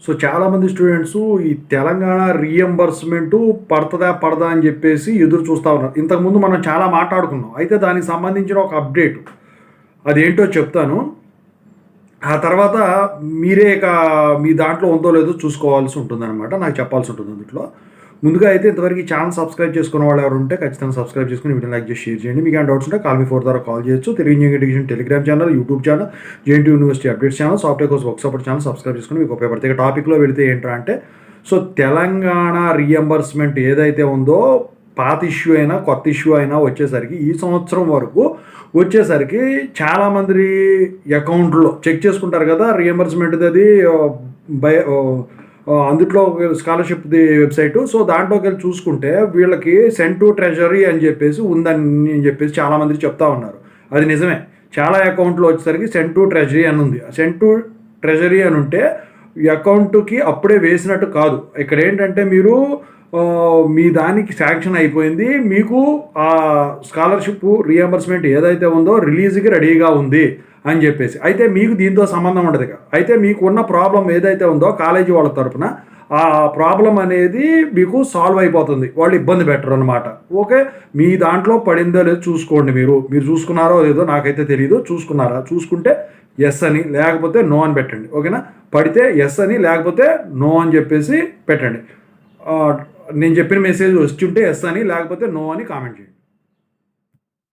So చాలామంది students ఈ Telangana reimbursement పడతదా పడదా అని చెప్పేసి ఎదురు చూస్తూ ఉన్నారు. ఇంతకుముందు మనం చాలా మాట్లాడుకున్నాం. అయితే దానికి సంబంధించిన ఒక అప్డేట్ అదేంటో చెప్తాను. ఆ తర్వాత మీరే ఇక మీ దాంట్లో ఉందో లేదో చూసుకోవాల్సి ఉంటుందన్నమాట. నాకు చెప్పాల్సి ఉంటుంది అందులో. ముందుగా అయితే ఇంతవరకు ఈ ఛానల్ సబ్స్క్రైబ్ చేసుకున్న వాళ్ళు ఎవరు ఉంటే ఖచ్చితంగా సబ్స్క్రైబ్ చేసుకుని వీడియో లైక్ చేసి షేర్ చేయండి. మీకు ఏమైనా డౌట్స్ ఉంటే కాల్ మీ 4 ద్వారా కాల్ చేయొచ్చు. Telugu engineering education Telegram channel, YouTube channel, JNT university updates channel, software course work support channel subscribe చేసుకుని మీకు ఉపయోగపడతాయి. ఇక టాపిక్లో వెళితే ఏంటంటే సో తెలంగాణ రీఎంబర్స్మెంట్ ఏదైతే ఉందో పాత ఇష్యూ అయినా కొత్త ఇష్యూ అయినా వచ్చేసరికి ఈ సంవత్సరం వరకు వచ్చేసరికి చాలామంది అకౌంట్లో చెక్ చేసుకుంటారు కదా రీఎంబర్స్మెంట్ అది అందుట్లో స్కాలర్షిప్ది వెబ్సైటు. సో దాంట్లోకి వెళ్ళి చూసుకుంటే వీళ్ళకి సెండ్ టు ట్రెజరీ అని చెప్పేసి ఉందని చెప్పేసి చాలామంది చెప్తా ఉన్నారు. అది నిజమే. చాలా అకౌంట్లో వచ్చేసరికి సెండ్ టు ట్రెజరీ అని ఉంది. సెండ్ టు ట్రెజరీ అని ఉంటే ఈ అకౌంట్కి అప్పుడే వేసినట్టు కాదు. ఇక్కడ ఏంటంటే మీరు మీ దానికి శాంక్షన్ అయిపోయింది, మీకు ఆ స్కాలర్షిప్ రీఎంబర్స్మెంట్ ఏదైతే ఉందో రిలీజ్కి రెడీగా ఉంది అని చెప్పేసి. అయితే మీకు దీంతో సంబంధం ఉండదు. అయితే మీకు ఉన్న ప్రాబ్లం ఏదైతే ఉందో కాలేజీ వాళ్ళ తరఫున ఆ ప్రాబ్లం అనేది మీకు సాల్వ్ అయిపోతుంది. వాళ్ళు ఇబ్బంది పెట్టరు అనమాట. ఓకే, మీ దాంట్లో పడిందో లేదో చూసుకోండి. మీరు చూసుకున్నారో లేదో నాకైతే తెలియదు. చూసుకున్నారా? చూసుకుంటే ఎస్ అని, లేకపోతే నో అని పెట్టండి. ఓకేనా? పడితే ఎస్ అని, లేకపోతే నో అని చెప్పేసి పెట్టండి. నేను చెప్పిన మెసేజ్ వచ్చి ఉంటే ఎస్ అని, లేకపోతే నో అని కామెంట్ చేయండి.